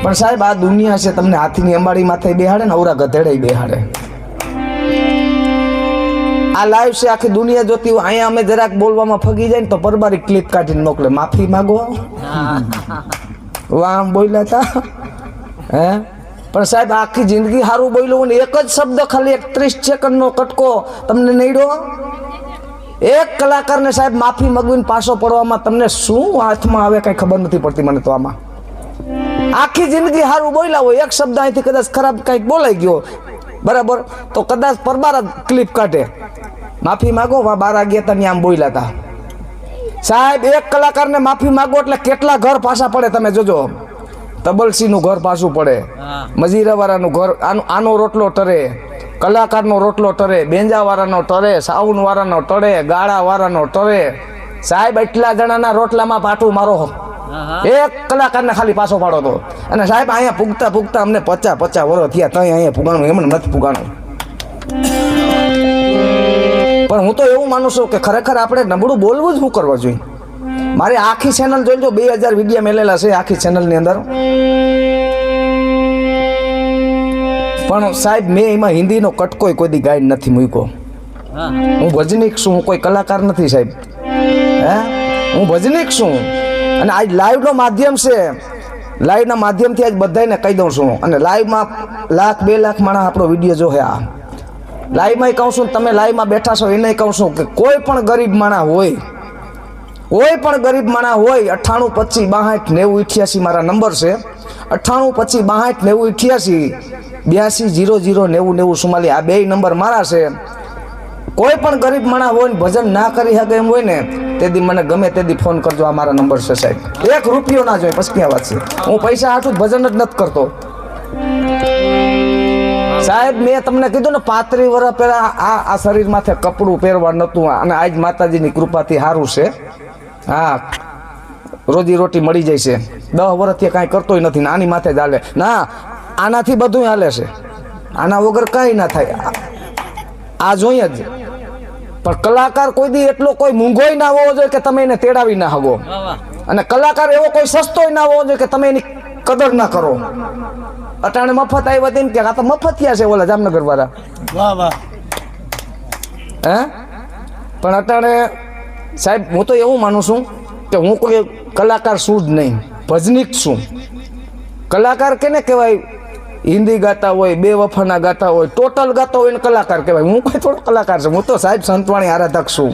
પણ સાહેબ આ દુનિયા છે, તમને હાથીની અંબાડી માથે બેહાડે ને અવરા ગધેડે બેહાડે. આ લાઈવ છે, આખી દુનિયા જોતી હોય. અહીંયા અમે જરાક બોલવામાં ફગી જાય ને તો પરબારી ક્લિપ કાઢીને મોકલે, માફી માંગો. વાહ બોલ્યા હતા હે. પણ સાહેબ આખી જિંદગી સારું બોલ્યું ને એક જ શબ્દ ખાલી 31 સેકન્ડનો કટકો તમને નડ્યો. એક કલાકારને સાહેબ માફી માંગવીને પાછો પડવામાં તમને શું હાથમાં આવે કઈ ખબર નથી પડતી મને તો. આમાં આખી જિંદગી સારું બોલ્યા હોય, એક શબ્દ અહીંથી કદાચ ખરાબ કંઈક બોલાઈ ગયો બરાબર તો કદાચ પરબાર ક્લિપ કાઢે, માફી માંગો બારા ગયા હતા આમ બોલ્યા હતા. સાહેબ એક કલાકારને માફી માંગો એટલે કેટલા ઘર પાછા પડે તમે જોજો. તબલસી નું ઘર પાછું પડે, મજીરા વાળાનું ઘર, આનો રોટલો ટરે, કલાકારનો રોટલો ટરે, બેંજા વાળાનો ટરે, સાઉન્ડ વાળાનો ટરે, ગાળા વાળાનો ટરે. સાહેબ એટલા જણાના રોટલામાં પાટું મારો એક કલાકારને ખાલી પાછો પાડો તો. અને સાહેબ અહીંયા પૂગતા પૂગતા અમને 50 વર્ષ થયા, તઈ અહીંયા પુગાણું એમને નથી પુગાણું. પણ હું તો એવું માનું છું કે ખરેખર આપણે નબળું બોલવું જ શું કરવા જોઈએ. મારી આખી ચેનલ જોઈ લો, 2000 વિડીયો મેલેલા છે આખી ચેનલની અંદર. પણ સાહેબ મેં એમાં હિન્દીનો કટકો કોઈ દી ગાઈડ નથી મૂક્યો. હું ભજનીક છું, હું કોઈ કલાકાર નથી સાહેબ. હે હું ભજનીક છું. અને આજ લાઈવનો માધ્યમ છે, લાઈવના માધ્યમથી આજ બધાને કહી દઉં છું. અને લાઈવમાં 1 લાખ 2 લાખ માણસ આપણો વિડીયો જોહે. આ લાઈવમાં કહું છું, તમે લાઈવમાં બેઠા છો એને કહું છું કે કોઈ પણ ગરીબ માણસ હોય, કોઈ પણ ગરીબ માણસ હોય, 98 25 62 90 88 મારા નંબર છે. 98 25 62 88 82 00 90 90 44 આ 2 નંબર મારા છે. કોઈ પણ ગરીબ માણસ હોય ને ભજન ના કરી શકે એમ હોય ને તેદી મને ગમે તેદી ફોન કરજો. આ મારા નંબર છે સાહેબ. 1 રૂપિયો ના જોઈએ, પછી ક્યાં વાત છે. હું પૈસા હાટું ભજન જ નથી કરતો સાહેબ. મેં તમને કીધું ને 35 વર્ષ પહેલા આ શરીર માથે કપડું પહેરવા નતું, અને આજ માતાજીની કૃપાથી સારું છે. હા રોજી રોટી મળી જાય છે. 10 વર્ષથી કાંઈ કરતોય નથી, આની માથે જ હાલે. ના આનાથી બધું હાલે છે, આના વગર કાંઈ ના થાય. આ જોઈએ જ. પણ કલાકાર કોઈ દી એટલો કોઈ મૂંઘોય ના હોવો જોઈએ કે તમે એને તેડાવી ના હગો. અને કલાકાર એવો કોઈ સસ્તોય ના હોવો જોઈએ કે તમે એની કદર ના કરો. અટાણે મફત આવ્યા હતી કે આ તો મફત થયા છે ઓલા જામનગર વાળા. વાહ વાહ. હે પણ અટાણે સાહેબ હું તો એવું માનું છું કે હું કોઈ કલાકાર છું જ નહીં, ભજનીક છું. કલાકાર કેને કહેવાય? હિન્દી ગાતા હોય, બેવફાના ગાતા હોય, ટોટલ ગાતા હોય ને કલાકાર કહેવાય. હું કોઈ થોડો કલાકાર છું, હું તો સાહેબ સંતવાણી આરાધક છું.